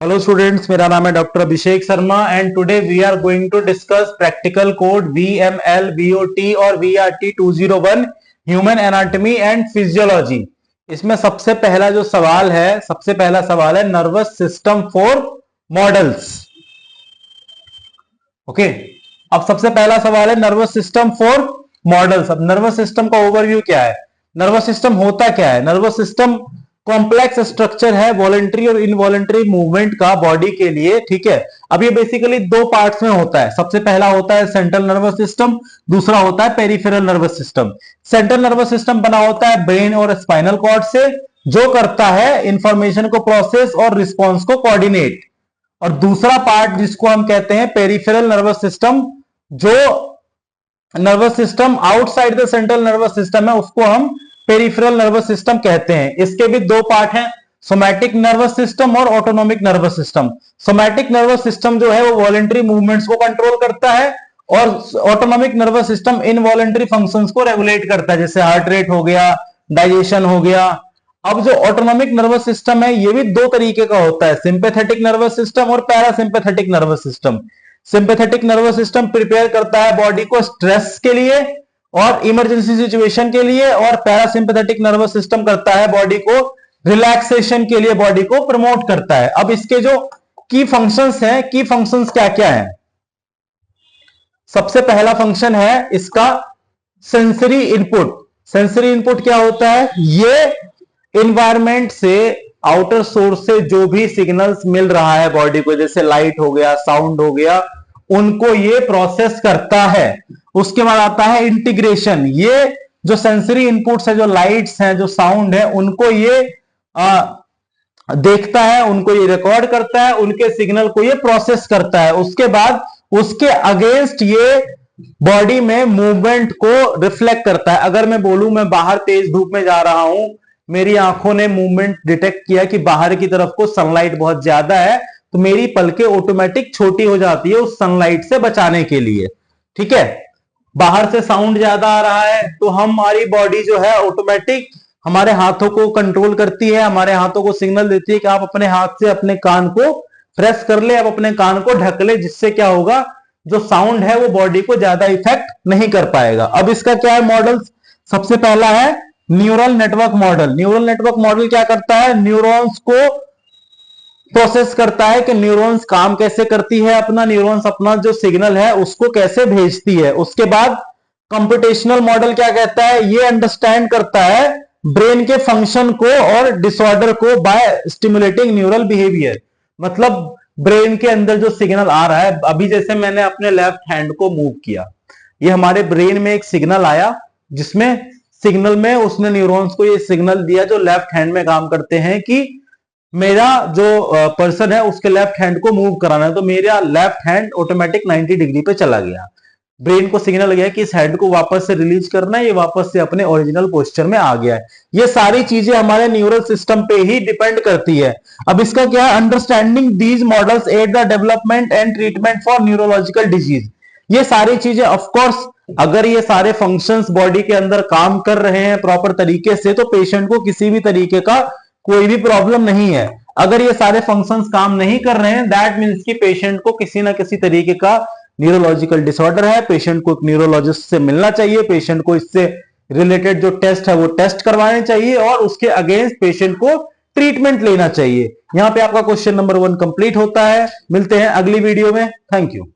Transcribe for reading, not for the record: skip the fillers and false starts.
Hello students, मेरा नाम है doctor Abhishek Sharma and today we are going to discuss practical code VML, VOT और VRT 201 human anatomy and physiology. इसमें सबसे पहला सवाल है nervous system for models. Okay, अब सबसे पहला सवाल है नर्वस सिस्टम फॉर मॉडल्स। अब नर्वस सिस्टम का ओवरव्यू क्या है, नर्वस सिस्टम होता क्या है। नर्वस सिस्टम कॉम्प्लेक्स स्ट्रक्चर है वॉलंटरी और इनवॉलंटरी मूवमेंट का बॉडी के लिए, ठीक है। अब ये बेसिकली दो पार्ट्स में होता है। सबसे पहला होता है सेंट्रल नर्वस सिस्टम, दूसरा होता है peripheral nervous system. Central nervous system बना होता है ब्रेन और स्पाइनल कॉर्ड से, जो करता है इंफॉर्मेशन को प्रोसेस और रिस्पॉन्स को कोऑर्डिनेट। और दूसरा पार्ट जिसको हम कहते हैं पेरिफेरल नर्वस सिस्टम, जो nervous system outside the central nervous system है, उसको हम पेरिफेरल नर्वस सिस्टम कहते हैं। इसके भी दो पार्ट हैं, सोमैटिक नर्वस सिस्टम और autonomic nervous system. Somatic nervous system जो है वो वॉलंटरी मूवमेंट्स को कंट्रोल करता है और autonomic nervous system involuntary functions को रेगुलेट करता है, जैसे हार्ट रेट हो गया, डाइजेशन हो गया। अब जो ऑटोनॉमिक नर्वस सिस्टम है ये भी दो तरीके का होता है, सिंपैथेटिक नर्वस सिस्टम और parasympathetic nervous system. Sympathetic nervous system prepare करता है बॉडी को स्ट्रेस के लिए और इमरजेंसी सिचुएशन के लिए, और पैरासिम्पैथेटिक नर्वस सिस्टम करता है बॉडी को रिलैक्सेशन के लिए, बॉडी को प्रमोट करता है। अब इसके जो की फंक्शंस हैं, की फंक्शंस क्या क्या है। सबसे पहला फंक्शन है इसका सेंसरी इनपुट। सेंसरी इनपुट क्या होता है, ये इन्वायरमेंट से, आउटर सोर्स से जो भी सिग्नल्स मिल रहा है बॉडी को, जैसे लाइट हो गया, साउंड हो गया, उनको ये प्रोसेस करता है। उसके बाद आता है इंटीग्रेशन। ये जो सेंसरी इनपुट्स है, जो लाइट्स हैं, जो साउंड है, उनको ये देखता है, उनको ये रिकॉर्ड करता है, उनके सिग्नल को ये प्रोसेस करता है। उसके बाद उसके अगेंस्ट ये बॉडी में मूवमेंट को रिफ्लेक्ट करता है। अगर मैं बोलूं मैं बाहर तेज धूप में जा रहा हूं, मेरी आंखों ने मूवमेंट डिटेक्ट किया कि बाहर की तरफ को सनलाइट बहुत ज्यादा है, तो मेरी पलकें ऑटोमेटिक छोटी हो जाती है उस सनलाइट से बचाने के लिए, ठीक है। बाहर से साउंड ज्यादा आ रहा है तो हमारी बॉडी जो है ऑटोमेटिक हमारे हाथों को कंट्रोल करती है, हमारे हाथों को सिग्नल देती है कि आप अपने हाथ से अपने कान को प्रेस कर ले, आप अपने कान को ढक ले, जिससे क्या होगा, जो साउंड है वो बॉडी को ज्यादा इफेक्ट नहीं कर पाएगा। अब इसका क्या है मॉडल, सबसे पहला है neural network model. Neural network model क्या करता है, न्यूरॉन्स को प्रोसेस करता है कि न्यूरॉन्स काम कैसे करती है, अपना न्यूरॉन्स अपना जो सिग्नल है उसको कैसे भेजती है। उसके बाद कंप्यूटेशनल मॉडल क्या कहता है, ये अंडरस्टैंड करता है ब्रेन के फंक्शन को और डिसऑर्डर को बाय स्टिमुलेटिंग न्यूरल बिहेवियर। मतलब ब्रेन के अंदर जो सिग्नल आ रहा है, अभी जैसे मैंने अपने लेफ्ट हैंड को मूव किया, ये हमारे ब्रेन में एक सिग्नल आया, जिसमें सिग्नल में उसने न्यूरॉन्स को ये सिग्नल दिया जो लेफ्ट हैंड में काम करते हैं कि मेरा जो पर्सन है उसके लेफ्ट हैंड को मूव कराना है, तो मेरा लेफ्ट हैंड ऑटोमेटिक 90 डिग्री पे चला गया। ब्रेन को सिग्नल गया कि इस हैंड को वापस से रिलीज करना है, ये वापस से अपने ओरिजिनल पोस्चर में आ गया है। ये सारी चीजें हमारे न्यूरल सिस्टम पे ही डिपेंड करती है। अब इसका क्या है, understanding these models aid the development and treatment for neurological disease. ये सारी चीजें ऑफकोर्स, अगर ये सारे फंक्शंस बॉडी के अंदर काम कर रहे हैं प्रॉपर तरीके से, तो पेशेंट को किसी भी तरीके का कोई भी प्रॉब्लम नहीं है। अगर ये सारे फंक्शंस काम नहीं कर रहे हैं, दैट मीन्स कि पेशेंट को किसी ना किसी तरीके का न्यूरोलॉजिकल डिसऑर्डर है। पेशेंट को एक न्यूरोलॉजिस्ट से मिलना चाहिए, पेशेंट को इससे रिलेटेड जो टेस्ट है वो टेस्ट करवाने चाहिए और उसके अगेंस्ट पेशेंट को ट्रीटमेंट लेना चाहिए। यहां पे आपका क्वेश्चन नंबर 1 कंप्लीट होता है। मिलते हैं अगली वीडियो में। Thank you.